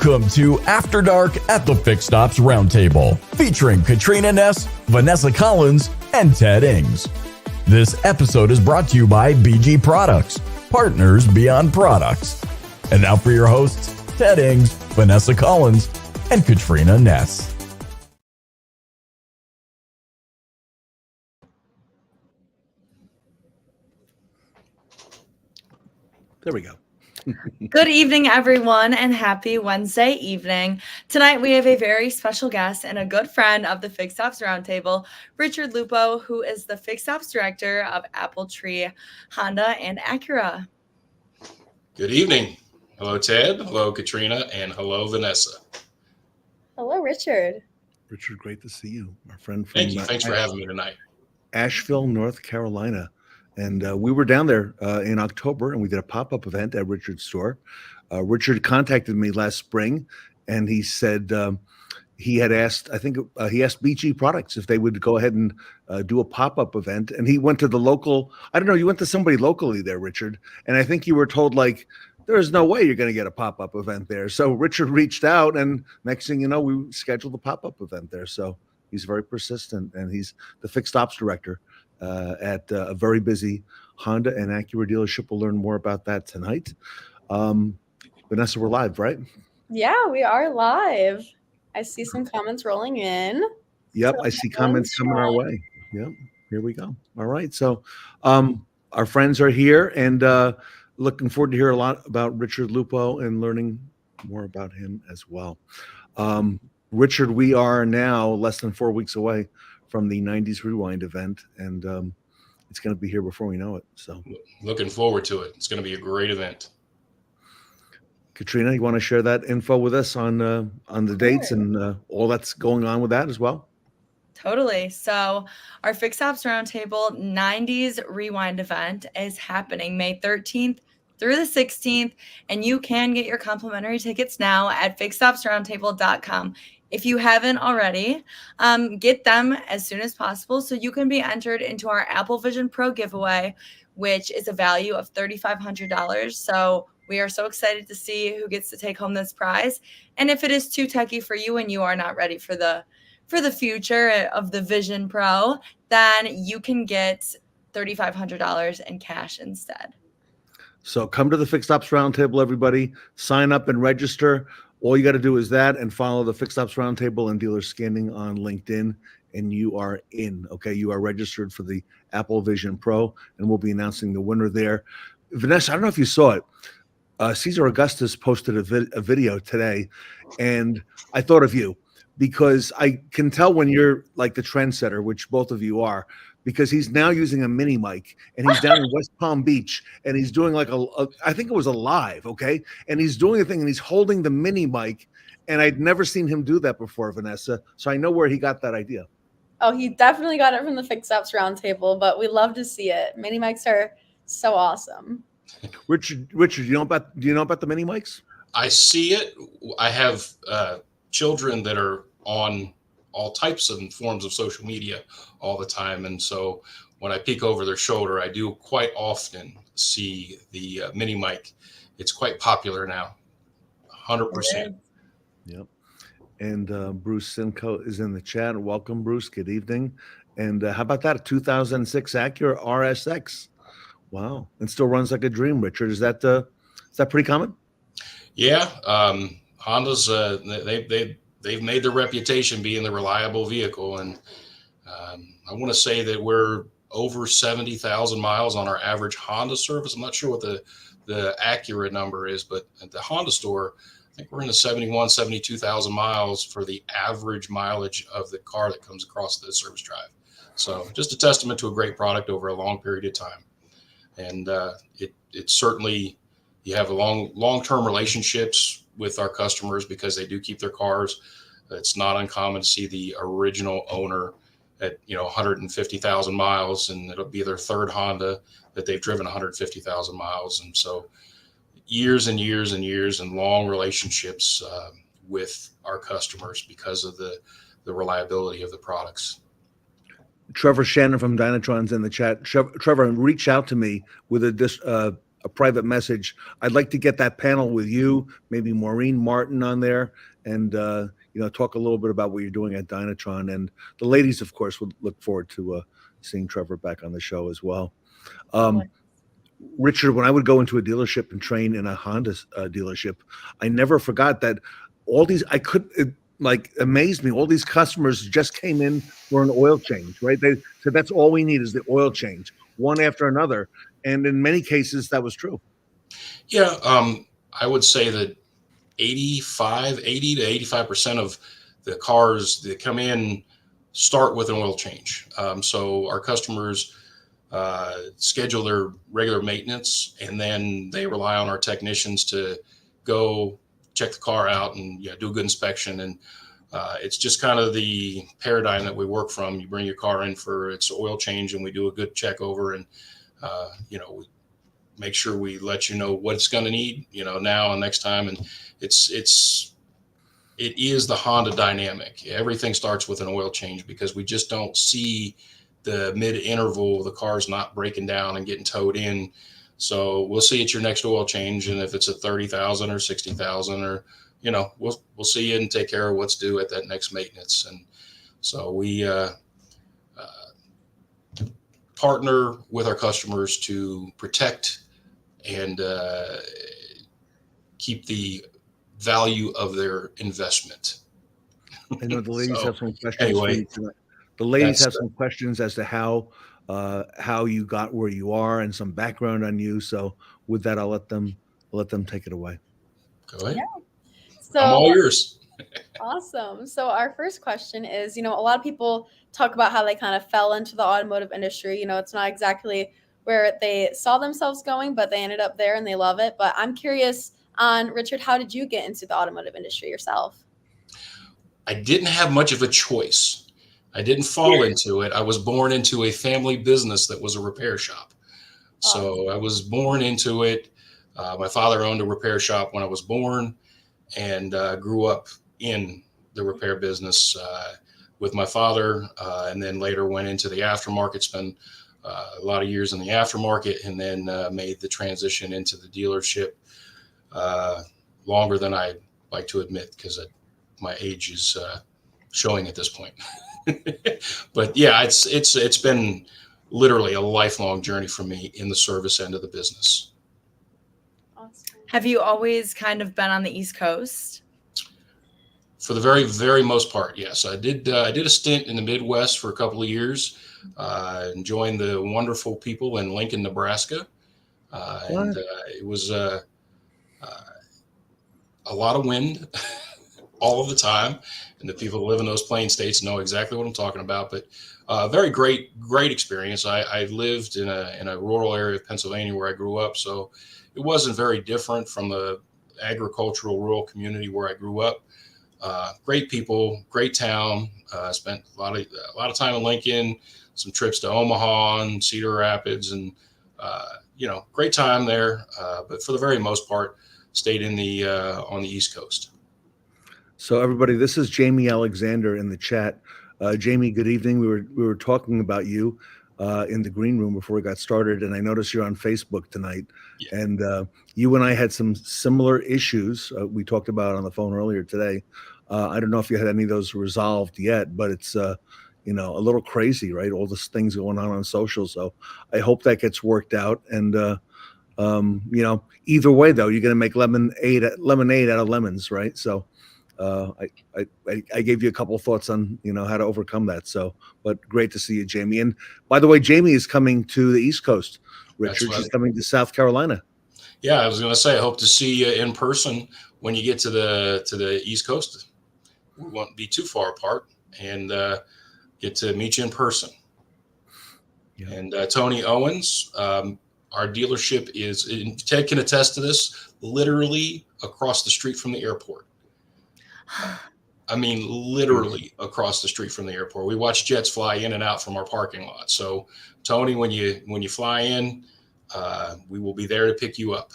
Welcome to After Dark at the Fix Stops Roundtable, featuring Katrina Ness, Vanessa Collins, and Ted Ings. This episode is brought to you by BG Products, partners beyond products. And now for your hosts, Ted Ings, Vanessa Collins, and Katrina Ness. There we go. Good evening, everyone, and happy Wednesday evening. Tonight, we have a very special guest and a good friend of the Fix Ops Roundtable, Richard Lupo, who is the Fix Ops Director of Apple Tree, Honda, and Acura. Good evening. Hello, Ted. Hello, Katrina. And hello, Vanessa. Hello, Richard. Richard, great to see you. Our friend from Thank you. Thanks for having me tonight. Asheville, North Carolina. And we were down there in October, and we did a pop-up event at Richard's store. Richard contacted me last spring, and he said he had asked, he asked BG Products if they would go ahead and do a pop-up event. And he went to the local, I don't know, you went to somebody locally there, Richard. And I think you were told, like, there's no way you're going to get a pop-up event there. So Richard reached out, and next thing you know, we scheduled a pop-up event there. So he's very persistent, and he's the Fixed Ops Director at a very busy Honda and Acura dealership. We'll learn more about that tonight. Vanessa, we're live, right? Yeah, we are live. I see some comments rolling in. Yep, I see comments coming our way. Yep, here we go. All right, so our friends are here, and looking forward to hear a lot about Richard Lupo and learning more about him as well. Richard, we are now less than 4 weeks away from the 90s Rewind event, and it's going to be here before we know it. So, looking forward to it. It's going to be a great event. Katrina, you want to share that info with us on the dates and all that's going on with that as well? Totally. So our Fix Ops Roundtable 90s Rewind event is happening May 13th through the 16th, and you can get your complimentary tickets now at fixopsroundtable.com. If you haven't already, get them as soon as possible so you can be entered into our Apple Vision Pro giveaway, which is a value of $3,500. So we are so excited to see who gets to take home this prize. And if it is too techy for you and you are not ready for the future of the Vision Pro, then you can get $3,500 in cash instead. So come to the Fixed Ops Roundtable, everybody. Sign up and register. All you got to do is that and follow the Fixed Ops Roundtable and Dealer Scanning on LinkedIn, and you are in. Okay, you are registered for the Apple Vision Pro, and we'll be announcing the winner there. Vanessa, I don't know if you saw it. Cesar Augustus posted a video today, and I thought of you because I can tell when you're like the trendsetter, which both of you are, because he's now using a mini mic, and he's down in West Palm Beach, and he's doing like I think it was a live, okay? And he's doing a thing, and he's holding the mini mic, and I'd never seen him do that before, Vanessa. So I know where he got that idea. Oh, he definitely got it from the Fix Ops Roundtable, but we love to see it. Mini mics are so awesome. Richard, do you know about the mini mics? I see it. I have children that are on all types of forms of social media all the time. And so when I peek over their shoulder, I do quite often see the mini mic. It's quite popular now, 100%. Yep. And Bruce Simcoe is in the chat. Welcome, Bruce. Good evening. And how about that? A 2006 Acura RSX. Wow. And still runs like a dream, Richard. Is that pretty common? Yeah. Honda's, they've made their reputation being the reliable vehicle. And I want to say that we're over 70,000 miles on our average Honda service. I'm not sure what the accurate number is, but at the Honda store, I think we're in the 72,000 miles for the average mileage of the car that comes across the service drive. So just a testament to a great product over a long period of time. And it certainly, you have long-term relationships with our customers because they do keep their cars. It's not uncommon to see the original owner at 150,000 miles, and it'll be their third Honda that they've driven 150,000 miles. And so years and years and years and long relationships with our customers because of the reliability of the products. Trevor Shannon from Dynatron's in the chat. Trevor, reach out to me with a a private message. I'd like to get that panel with you, maybe Maureen Martin on there, and talk a little bit about what you're doing at Dynatron. And the ladies, of course, would look forward to seeing Trevor back on the show as well. Richard, when I would go into a dealership and train in a Honda dealership, I never forgot that all these, it amazed me. All these customers just came in for an oil change, right? They said, that's all we need is the oil change, one after another. And in many cases, that was true. Yeah. I would say that 80 to 85% of the cars that come in start with an oil change. So our customers schedule their regular maintenance, and then they rely on our technicians to go check the car out and do a good inspection. And it's just kind of the paradigm that we work from. You bring your car in for its oil change, and we do a good check over, and we make sure we let you know what it's going to need, now and next time. And it is the Honda dynamic. Everything starts with an oil change because we just don't see the mid-interval, the car's not breaking down and getting towed in. So we'll see at your next oil change, and if it's a 30,000 or 60,000, or we'll see you and take care of what's due at that next maintenance. And so we partner with our customers to protect and keep the value of their investment. I know the ladies have some questions for you tonight. The ladies have some questions as to how you got where you are and some background on you. So with that, I'll let them take it away. Go ahead. Yeah. So I'm all yours. Awesome. So our first question is, a lot of people talk about how they kind of fell into the automotive industry. It's not exactly where they saw themselves going, but they ended up there and they love it. But I'm curious on, Richard, how did you get into the automotive industry yourself? I didn't have much of a choice. I didn't fall into it. I was born into a family business that was a repair shop. So I was born into it. My father owned a repair shop when I was born, and grew up in the repair business with my father, and then later went into the aftermarket, spent a lot of years in the aftermarket, and then made the transition into the dealership longer than I like to admit, because my age is showing at this point. But yeah, it's been literally a lifelong journey for me in the service end of the business. Awesome. Have you always kind of been on the East Coast? For the very, very most part, yes. I did a stint in the Midwest for a couple of years, and joined the wonderful people in Lincoln, Nebraska. And it was a lot of wind all of the time. And the people who live in those plain states know exactly what I'm talking about. But very great experience. I lived in a rural area of Pennsylvania where I grew up, so it wasn't very different from the agricultural rural community where I grew up. Great people, great town. Spent a lot of time in Lincoln, some trips to Omaha and Cedar Rapids, and great time there. But for the very most part, stayed in the on the East Coast. So everybody, this is Jamie Alexander in the chat. Jamie, good evening. We were talking about you in the green room before we got started, and I noticed you're on Facebook tonight. Yeah. And you and I had some similar issues we talked about on the phone earlier today. I don't know if you had any of those resolved yet, but it's a little crazy, right? All this things going on social. So I hope that gets worked out. And either way, though, you're going to make lemonade out of lemons, right? So I gave you a couple of thoughts on how to overcome that. So, but great to see you, Jamie. And by the way, Jamie is coming to the East Coast. Richard, she's coming to South Carolina. Yeah, I was going to say, I hope to see you in person when you get to the East Coast. We won't be too far apart, and get to meet you in person. Yeah. And Tony Owens, our dealership is, Ted can attest to this, literally across the street from the airport. I mean, literally across the street from the airport. We watch jets fly in and out from our parking lot. So, Tony, when you fly in, we will be there to pick you up.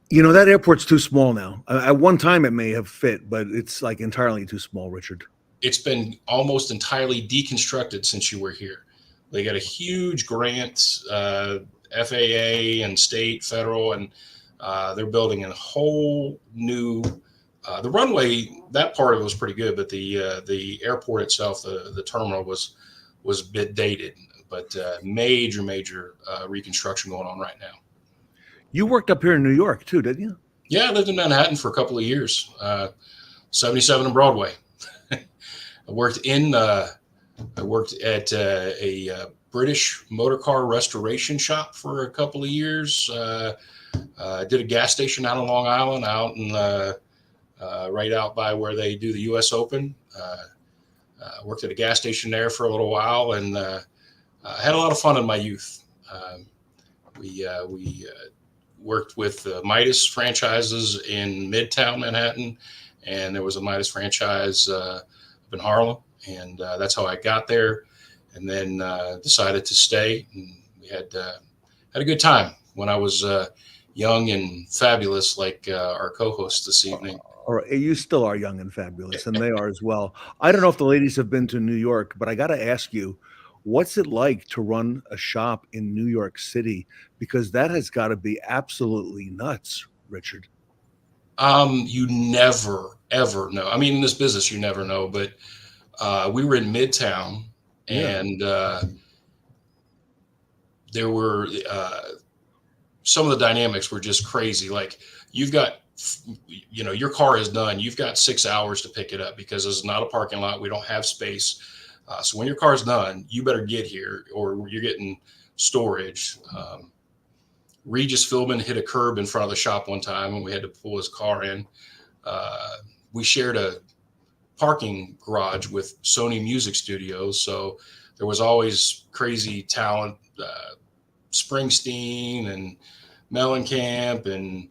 That airport's too small now. At one time, it may have fit, but it's like entirely too small, Richard. It's been almost entirely deconstructed since you were here. They got a huge grant FAA and state, federal, and they're building a whole new. The runway, that part of it was pretty good, but the airport itself, the terminal was a bit dated. But major reconstruction going on right now. You worked up here in New York too, didn't you? Yeah, I lived in Manhattan for a couple of years. 77 and Broadway. I worked at a British motor car restoration shop for a couple of years. I did a gas station out on Long Island, out in right out by where they do the U.S. Open. Worked at a gas station there for a little while, and had a lot of fun in my youth. We worked with Midas franchises in Midtown Manhattan, and there was a Midas franchise up in Harlem, and that's how I got there. And then decided to stay, and we had a good time when I was young and fabulous, like our co-host this evening. Or you still are young and fabulous, and they are as well. I don't know if the ladies have been to New York, but I got to ask you, what's it like to run a shop in New York City? Because that has got to be absolutely nuts, Richard. You never, ever know. I mean, in this business, you never know, but we were in Midtown, and there were some of the dynamics were just crazy. Like, you've got, your car is done. You've got 6 hours to pick it up because it's not a parking lot. We don't have space. So when your car's done, you better get here or you're getting storage. Regis Philbin hit a curb in front of the shop one time and we had to pull his car in. We shared a parking garage with Sony Music Studios. So there was always crazy talent, Springsteen and Mellencamp, and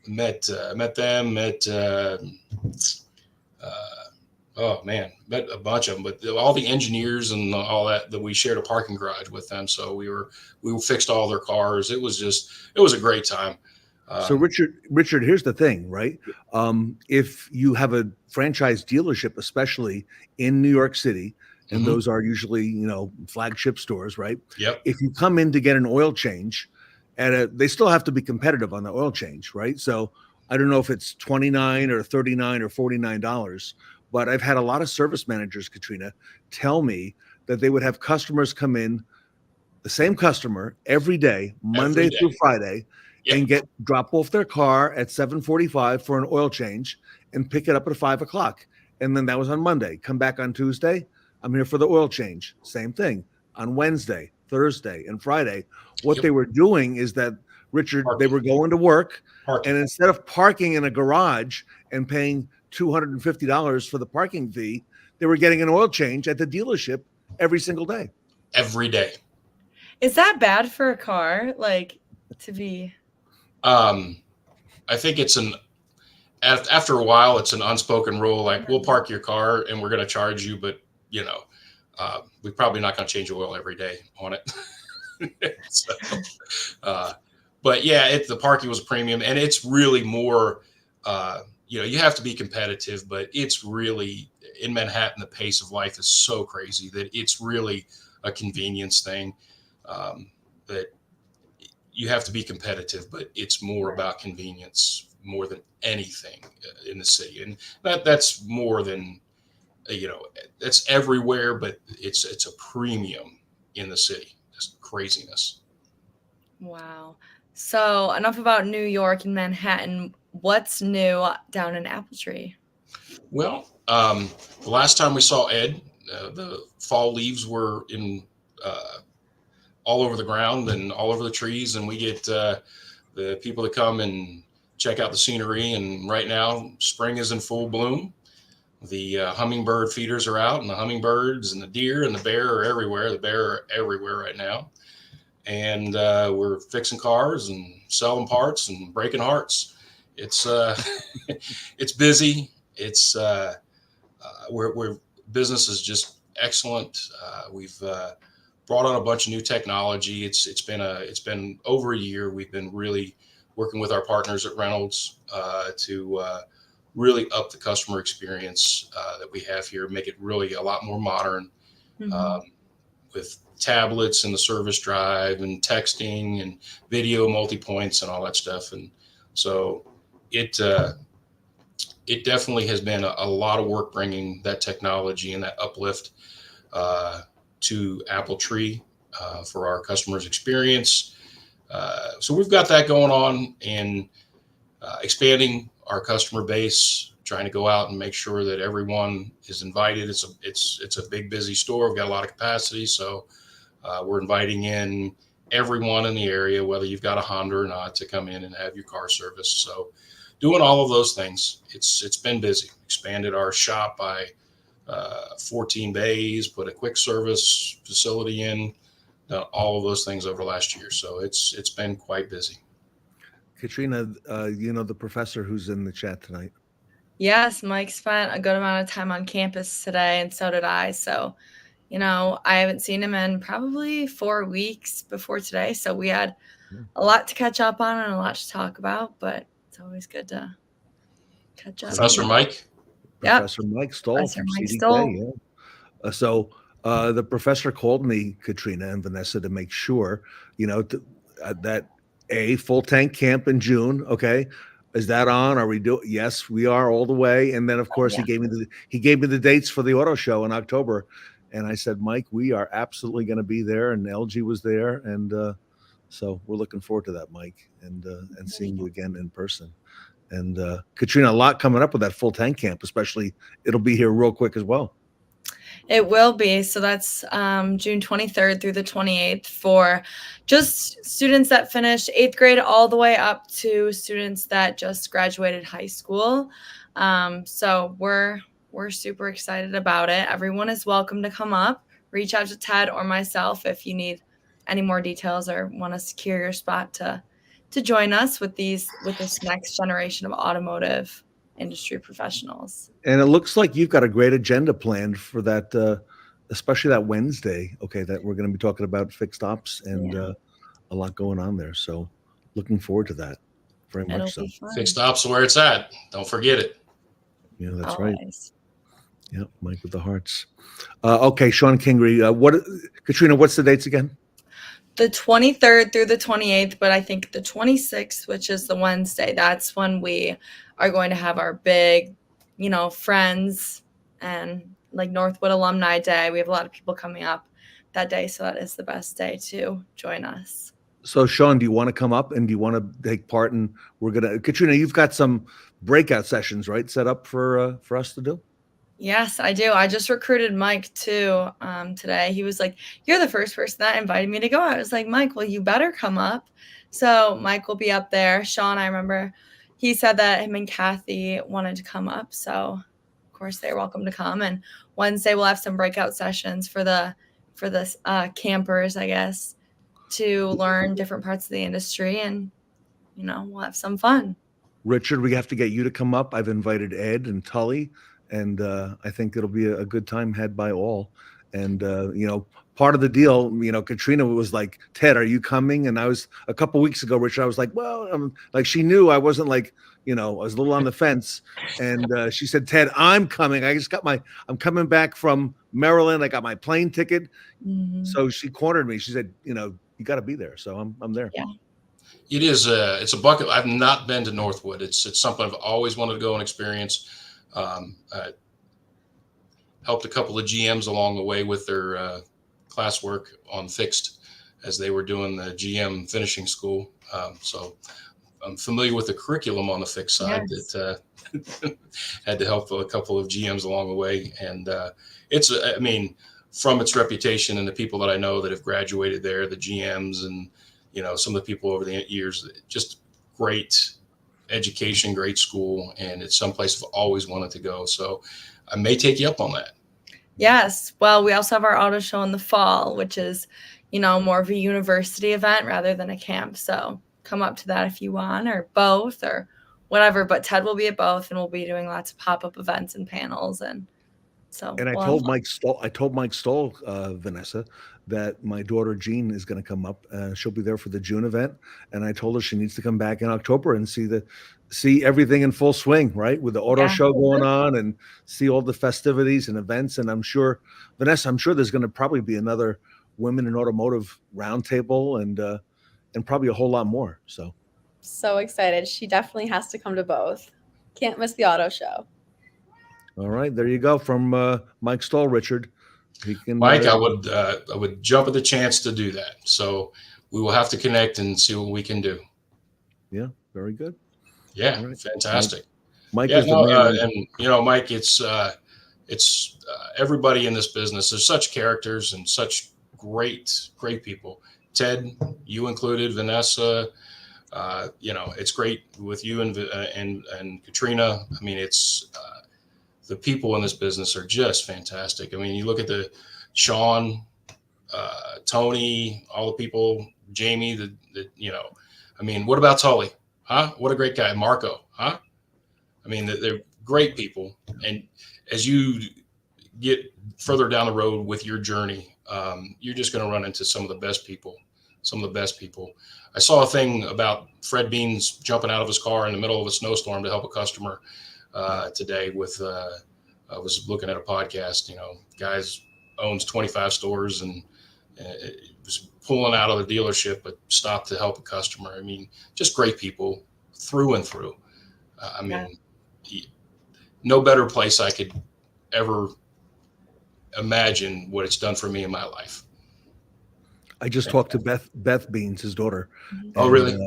met met a bunch of them, but all the engineers and all that we shared a parking garage with them. So we fixed all their cars. It was a great time. So Richard, here's the thing, right? If you have a franchise dealership, especially in New York City, and those are usually, flagship stores, right? Yep. If you come in to get an oil change, they still have to be competitive on the oil change, right? So I don't know if it's $29 or $39 or $49, but I've had a lot of service managers, Katrina, tell me that they would have customers come in, the same customer every day, Monday through Friday, and drop off their car at 7:45 for an oil change and pick it up at 5 o'clock. And then that was on Monday. Come back on Tuesday, I'm here for the oil change. Same thing on Wednesday, Thursday, and Friday. What they were doing is that, Richard, they were going to work, and instead of parking in a garage and paying $250 for the parking fee, they were getting an oil change at the dealership every single day. Every day. Is that bad for a car? Like, to be? I think after a while, it's an unspoken rule. Like, we'll park your car and we're going to charge you, but we're probably not going to change oil every day on it. But yeah, the parking was a premium, and it's really more, you have to be competitive, but it's really, in Manhattan, the pace of life is so crazy that it's really a convenience thing. That you have to be competitive, but it's more about convenience more than anything in the city. And that's more than, that's everywhere, but it's a premium in the city. Just craziness. Wow. So enough about New York and Manhattan. What's new down in Appletree? Well, the last time we saw Ed, the fall leaves were in all over the ground and all over the trees, and we get the people to come and check out the scenery. And right now, spring is in full bloom. The hummingbird feeders are out, and the hummingbirds and the deer and the bear are everywhere. The bear are everywhere right now. And we're fixing cars and selling parts and breaking hearts. It's it's busy. It's we're business is just excellent. We've brought on a bunch of new technology. It's been over a year. We've been really working with our partners at Reynolds to really up the customer experience that we have here, make it really a lot more modern. with tablets and the service drive and texting and video multi-points and all that stuff. And so it definitely has been a lot of work bringing that technology and that uplift to Apple Tree for our customers' experience. So we've got that going on, and expanding our customer base, trying to go out and make sure that everyone is invited. It's a big, busy store. We've got a lot of capacity, so we're inviting in everyone in the area, whether you've got a Honda or not, to come in and have your car serviced. So doing all of those things, it's been busy. Expanded our shop by 14 bays, put a quick service facility in, done all of those things over last year. So it's been quite busy. Katrina, the professor who's in the chat tonight. Yes, Mike spent a good amount of time on campus today, and so did I. So, I haven't seen him in probably 4 weeks before today. So we had a lot to catch up on and a lot to talk about, but it's always good to catch up. Professor Mike? Professor Mike Stoll. Professor Mike CDK, Stoll. Yeah. So the professor called me, Katrina and Vanessa, to make sure, that a full tank camp in June. Okay. Is that on? Are we doing? Yes, we are all the way. And then of course he gave me the dates for the auto show in October. And I said, Mike, we are absolutely going to be there. And LG was there. And so we're looking forward to that, Mike, and seeing you again in person. And Katrina, a lot coming up with that full tank camp, especially it'll be here real quick as well. It will be. So that's June 23rd through the 28th for just students that finished 8th grade all the way up to students that just graduated high school. So we're super excited about it. Everyone is welcome to come up. Reach out to Ted or myself if you need any more details or want to secure your spot to join us with this next generation of automotive industry professionals. And it looks like you've got a great agenda planned for that, especially that Wednesday. Okay, that we're going to be talking about fixed ops and a lot going on there. So looking forward to that very much. So fixed ops where it's at. Don't forget it. Yeah, that's Always. right. Yeah, Mike with the hearts. Okay, Sean Kingery. Katrina, what's the dates again? The 23rd through the 28th, but I think the 26th, which is the Wednesday, that's when we are going to have our big, friends and like Northwood Alumni Day. We have a lot of people coming up that day, so that is the best day to join us. So, Sean, do you want to come up and do you want to take part in? Katrina, you've got some breakout sessions, right, set up for us to do? Yes, I do. I just recruited Mike too today. He was like, "You're the first person that invited me to go." I was like, "Mike, well, you better come up." So Mike will be up there. Sean, I remember he said that him and Kathy wanted to come up. So of course they're welcome to come. And Wednesday we'll have some breakout sessions for the campers, I guess, to learn different parts of the industry, and we'll have some fun. Richard, we have to get you to come up. I've invited Ed and Tully. And I think it'll be a good time had by all. And, part of the deal, Katrina was like, Ted, are you coming? And I was a couple weeks ago, Richard, I was like, well, she knew I wasn't I was a little on the fence. And she said, Ted, I'm coming. I'm coming back from Maryland. I got my plane ticket. Mm-hmm. So she cornered me. She said, you got to be there. So I'm there. Yeah. It is it's a bucket. I've not been to Northwood. It's something I've always wanted to go and experience. I helped a couple of GMs along the way with their classwork on fixed as they were doing the GM finishing school. So I'm familiar with the curriculum on the fixed side. Yes. That had to help a couple of GMs along the way. And from its reputation and the people that I know that have graduated there, the GMs and, some of the people over the years, just great education, great school, and it's someplace I've always wanted to go. So I may take you up on that. Yes. Well, we also have our auto show in the fall, which is, more of a university event rather than a camp. So come up to that if you want, or both, or whatever. But Ted will be at both, and we'll be doing lots of pop-up events and panels. And so. And I told Mike Stoll, Vanessa, that my daughter Jean is going to come up. She'll be there for the June event, and I told her she needs to come back in October and see everything in full swing, right, with the auto show going on, and see all the festivities and events. And I'm sure, Vanessa, there's going to probably be another Women in Automotive Roundtable and probably a whole lot more. So excited. She definitely has to come to both. Can't miss the auto show. All right, there you go from Mike Stahl, Richard. He can, Mike, I would jump at the chance to do that. So we will have to connect and see what we can do. Yeah, very good. Yeah, Right. Fantastic. Mike yeah, is the man. And Mike, it's everybody in this business. There's such characters and such great people. Ted, you included, Vanessa. It's great with you and Katrina. I mean, it's the people in this business are just fantastic. I mean, you look at the Sean, Tony, all the people, Jamie. I mean, what about Tully? Huh? What a great guy, Marco. Huh? I mean, they're great people. And as you get further down the road with your journey, you're just going to run into some of the best people. I saw a thing about Fred Beans jumping out of his car in the middle of a snowstorm to help a customer today I was looking at a podcast, guys owns 25 stores and was pulling out of the dealership, but stopped to help a customer. I mean, just great people through and through. No better place I could ever imagine what it's done for me in my life. I just talked to Beth Beans, his daughter. Oh, really?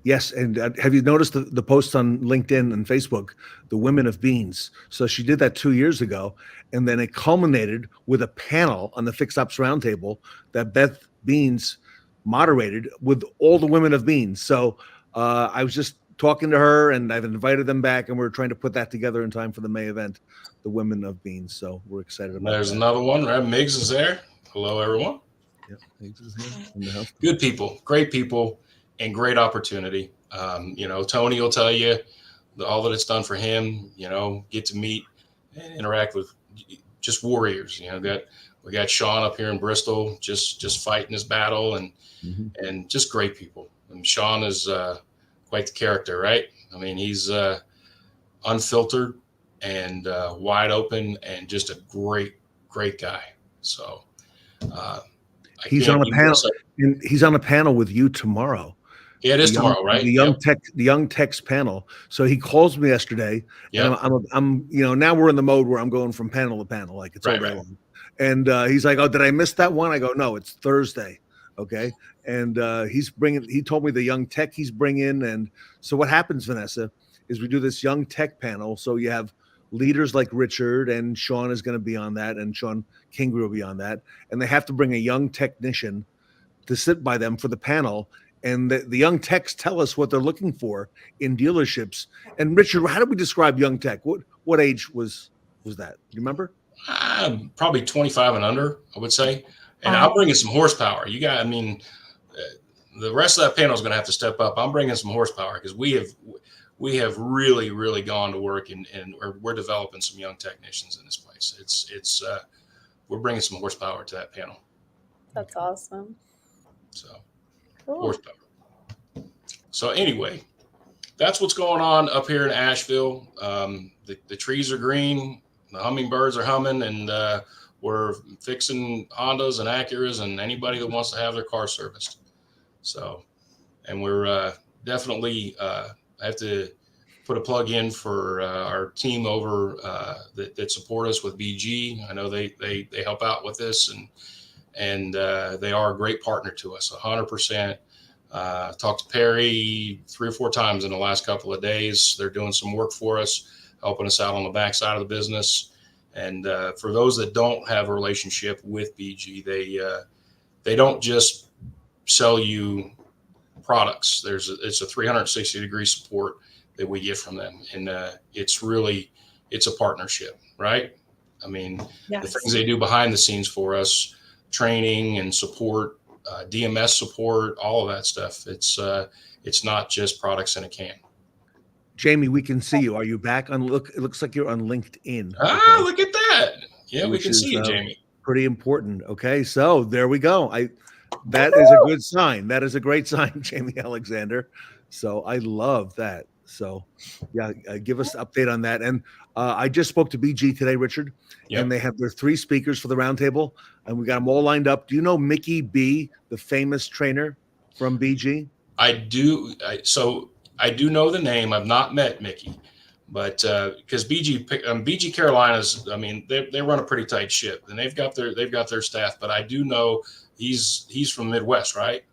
Yes. And have you noticed the posts on LinkedIn and Facebook, the Women of Beans? So she did that 2 years ago. And then it culminated with a panel on the Fixed Ops Roundtable that Beth Beans moderated with all the women of Beans. So I was just talking to her and I've invited them back and we're trying to put that together in time for the May event, the Women of Beans. So we're excited about There's that. another one, right? Miggs is there. Hello, everyone. Yep. Miggs is here in the house. Good people, great people, and great opportunity. Tony will tell you all that it's done for him, get to meet and interact with just warriors. We got Sean up here in Bristol, just fighting his battle and just great people. And Sean is quite the character, right? I mean, he's unfiltered and wide open and just a great guy. So he's on a panel. And he's on a panel with you tomorrow. Yeah, it is tomorrow, right? The young techs panel. So he calls me yesterday. Yeah, I'm now we're in the mode where I'm going from panel to panel, like it's all day long. And he's like, "Oh, did I miss that one?" I go, "No, it's Thursday." Okay, and he told me the young tech he's bringing. And so what happens, Vanessa, is we do this young tech panel. So you have leaders like Richard and Sean is going to be on that, and Sean Kingery will be on that, and they have to bring a young technician to sit by them for the panel. And the young techs tell us what they're looking for in dealerships. And Richard, how do we describe young tech? What age was that? Do you remember? Probably 25 and under, I would say. And I'm bringing some horsepower. The rest of that panel is going to have to step up. I'm bringing some horsepower because we have really, really gone to work and we're developing some young technicians in this place. We're bringing some horsepower to that panel. That's awesome. So. Cool. Horsepower. So anyway, that's what's going on up here in Asheville. The trees are green, the hummingbirds are humming, and we're fixing Hondas and Acuras and anybody that wants to have their car serviced. So, and we're definitely have to put a plug in for our team over that support us with BG. I know they help out with this and they are a great partner to us, 100%. Talked to Perry 3 or 4 times in the last couple of days. They're doing some work for us, helping us out on the backside of the business. And for those that don't have a relationship with BG, they don't just sell you products. It's a 360-degree support that we get from them, and it's a partnership, right? I mean, yes. The things they do behind the scenes for us. Training and support, DMS support, all of that stuff. It's not just products in a can. Jamie, we can see you. Are you back on? It looks like you're on LinkedIn. Okay. Look at that. Yeah, we can see you, Jamie. Pretty important. Okay, so there we go. That is a good sign. That is a great sign, Jamie Alexander. So I love that. So, yeah, give us an update on that. And I just spoke to BG today, Richard, and they have their 3 speakers for the roundtable, and we got them all lined up. Do you know Mickey B, the famous trainer from BG? I do. I do know the name. I've not met Mickey, but because BG Carolinas, I mean, they run a pretty tight ship, and they've got their staff. But I do know he's from Midwest, right?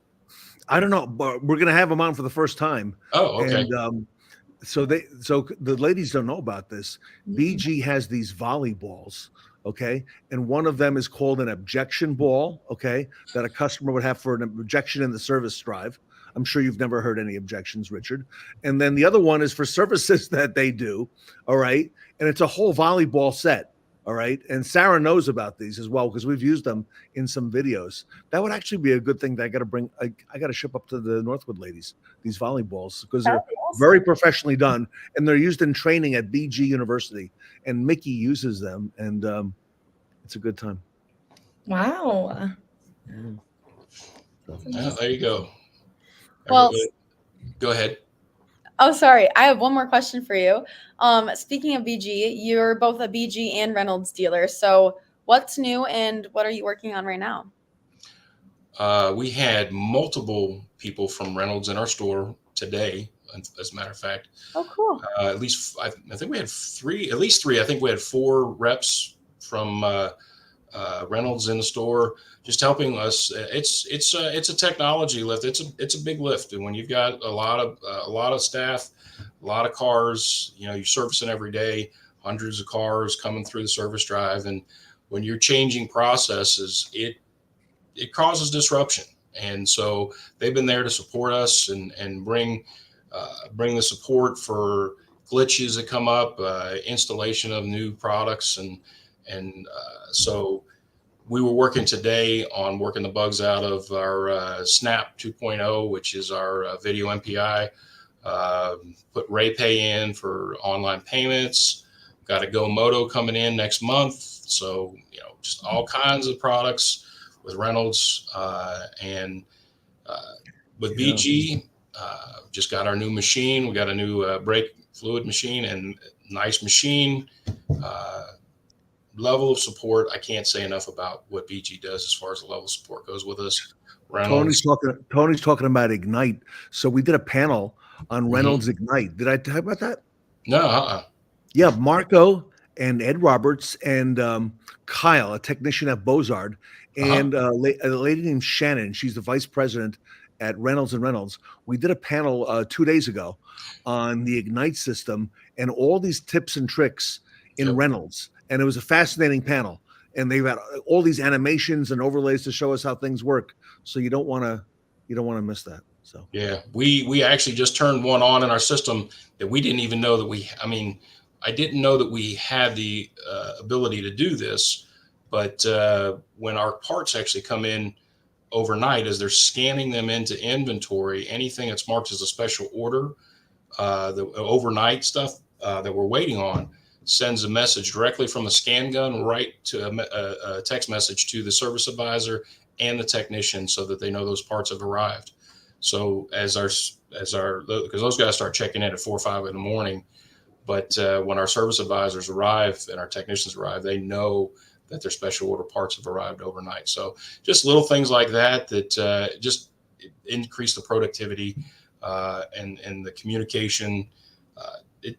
I don't know, but we're gonna have him on for the first time. Oh, okay. And so the ladies don't know about this. BG has these volleyballs, okay, and one of them is called an objection ball, okay, that a customer would have for an objection in the service drive. I'm sure you've never heard any objections, Richard. And then the other one is for services that they do, all right, and it's a whole volleyball set. All right. And Sarah knows about these as well because we've used them in some videos. That would actually be a good thing that I got to bring. I got to ship up to the Northwood ladies, these volleyballs, because they're very professionally done and they're used in training at BG University. And Mickey uses them and it's a good time. Wow. Well, there you go. Well, go ahead. Oh, sorry. I have one more question for you. Speaking of BG, you're both a BG and Reynolds dealer. So what's new and what are you working on right now? We had multiple people from Reynolds in our store today, as a matter of fact. Oh, cool. At least I think we had at least three. I think we had 4 reps from Reynolds in the store, just helping us. It's a technology lift. It's a big lift, and when you've got a lot of staff, a lot of cars, you're servicing every day, hundreds of cars coming through the service drive, and when you're changing processes, it causes disruption. And so they've been there to support us and bring the support for glitches that come up, installation of new products, and so we were working today on working the bugs out of our Snap 2.0, which is our video MPI. Put RayPay in for online payments. Got a Go Moto coming in next month. So, just all kinds of products with Reynolds and with BG. Just got our new machine. We got a new brake fluid machine and nice machine. Level of support, I can't say enough about what BG does as far as the level of support goes with us. Reynolds. Tony's talking about Ignite. So we did a panel on Reynolds Ignite. Did I talk about that? No. Yeah, Marco and Ed Roberts and Kyle, a technician at Bozard, and a lady named Shannon. She's the vice president at Reynolds and Reynolds. We did a panel 2 days ago on the Ignite system and all these tips and tricks in Reynolds. And it was a fascinating panel. And they've got all these animations and overlays to show us how things work. So you don't want to miss that. So yeah, we actually just turned one on in our system that we didn't even know that I didn't know that we had the ability to do this. But when our parts actually come in overnight, as they're scanning them into inventory, anything that's marked as a special order, the overnight stuff that we're waiting on, sends a message directly from a scan gun right to a text message to the service advisor and the technician so that they know those parts have arrived. So because those guys start checking in at 4 or 5 in the morning, but when our service advisors arrive and our technicians arrive, they know that their special order parts have arrived overnight. So just little things like that just increase the productivity and the communication. It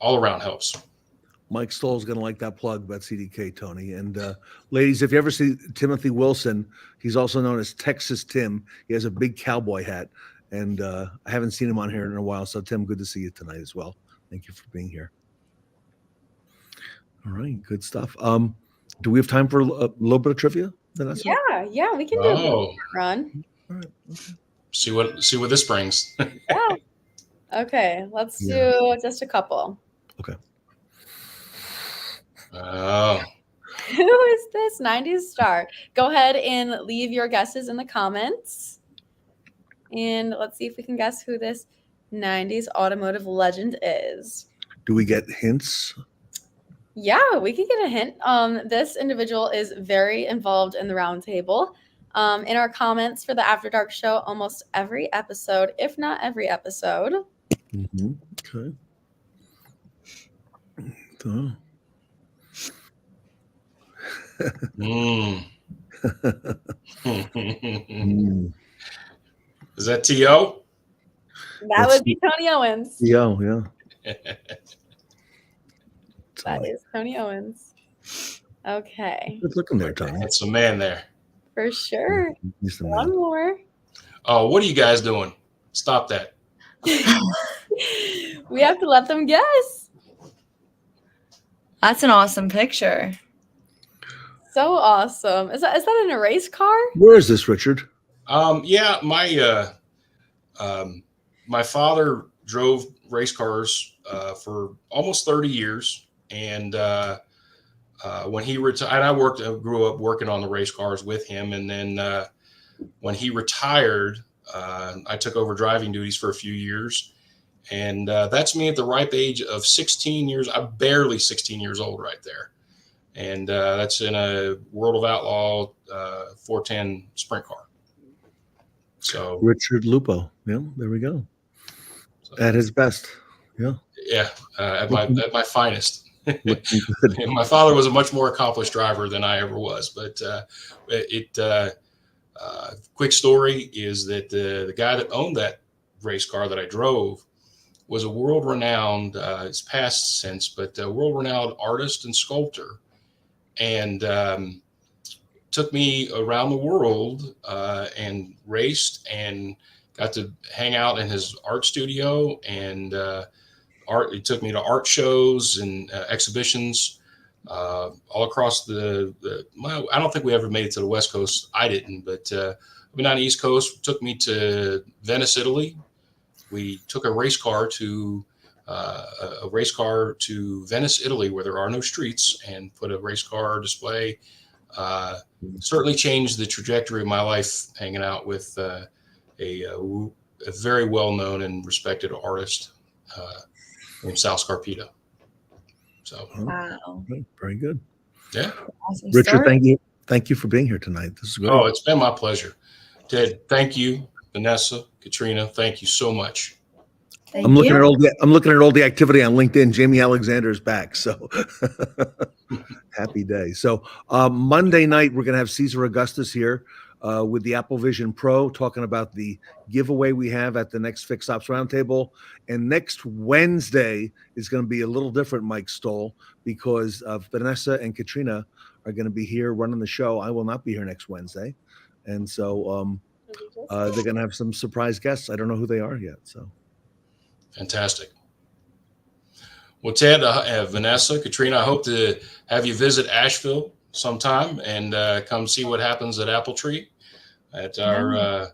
all around helps. Mike Stoll's going to like that plug about CDK, Tony. And ladies, if you ever see Timothy Wilson, he's also known as Texas Tim. He has a big cowboy hat. And I haven't seen him on here in a while. So, Tim, good to see you tonight as well. Thank you for being here. All right, good stuff. Do we have time for a little bit of trivia, Vanessa? Yeah, we can do a run. All right. Okay. See what this brings. Yeah. Okay, let's do just a couple. Okay. Oh. Who is this 90s star? Go ahead and leave your guesses in the comments. And let's see if we can guess who this 90s automotive legend is. Do we get hints? Yeah, we can get a hint. This individual is very involved in the roundtable. In our comments for the After Dark show, almost every episode, if not every episode. Okay. So. Is that T.O.? That would be Tony Owens. Yeah. That is Tony Owens. Okay. Good looking there, Tony. That's a man there. For sure. He's the man. One more. Oh, what are you guys doing? Stop that. We have to let them guess. That's an awesome picture. So awesome. Is that an erase car? Where is this, Richard? Yeah, my father drove race cars for almost 30 years, and when he retired, I grew up working on the race cars with him, and then when he retired, I took over driving duties for a few years, and that's me at the ripe age of 16 years. I'm barely 16 years old right there, and that's in a World of Outlaw 410 sprint car. So Richard Lupo. Yeah, there we go. At his best. Yeah. Yeah, at my finest. Looking good. And my father was a much more accomplished driver than I ever was. But quick story is that the guy that owned that race car that I drove was a world-renowned, it's passed since, but a world-renowned artist and sculptor, and took me around the world and raced and got to hang out in his art studio and he took me to art shows and exhibitions all across I don't think we ever made it to the West Coast. I didn't, but I've been on the East Coast. Took me to Venice, Italy. We took a race car to Venice, Italy, where there are no streets, and put a race car display. Certainly changed the trajectory of my life hanging out with a very well-known and respected artist named Sal Scarpito. So, Wow. Very good. Yeah. Awesome Richard, story. thank you for being here tonight. This is great. Oh, it's been my pleasure. Ted, thank you. Vanessa, Katrina, thank you so much. Thank I'm looking you. at all the activity on LinkedIn. Jamie Alexander is back, so happy day. So Monday night we're gonna have Cesar Augustus here with the Apple Vision Pro, talking about the giveaway we have at the next Fix Ops Roundtable. And next Wednesday is going to be a little different, Mike Stoll, because Vanessa and Katrina are going to be here running the show. I will not be here next Wednesday, and so they're going to have some surprise guests. I don't know who they are yet. So. Fantastic. Well, Ted, Vanessa, Katrina, I hope to have you visit Asheville sometime and come see what happens at Apple Tree at our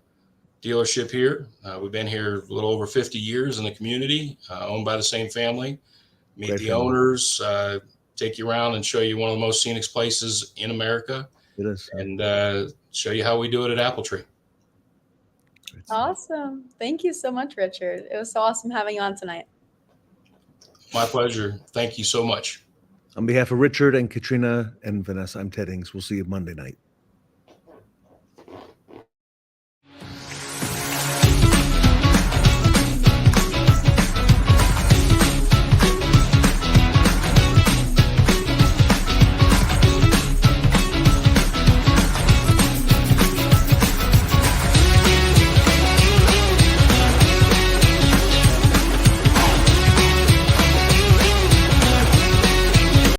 dealership here. We've been here a little over 50 years in the community, owned by the same family. Meet Great the family. owners, take you around and show you one of the most scenic places in America. It is. And show you how we do it at Apple Tree. Awesome. Thank you so much, Richard. It was so awesome having you on tonight. My pleasure. Thank you so much. On behalf of Richard and Katrina and Vanessa, I'm Ted Ings. We'll see you Monday night.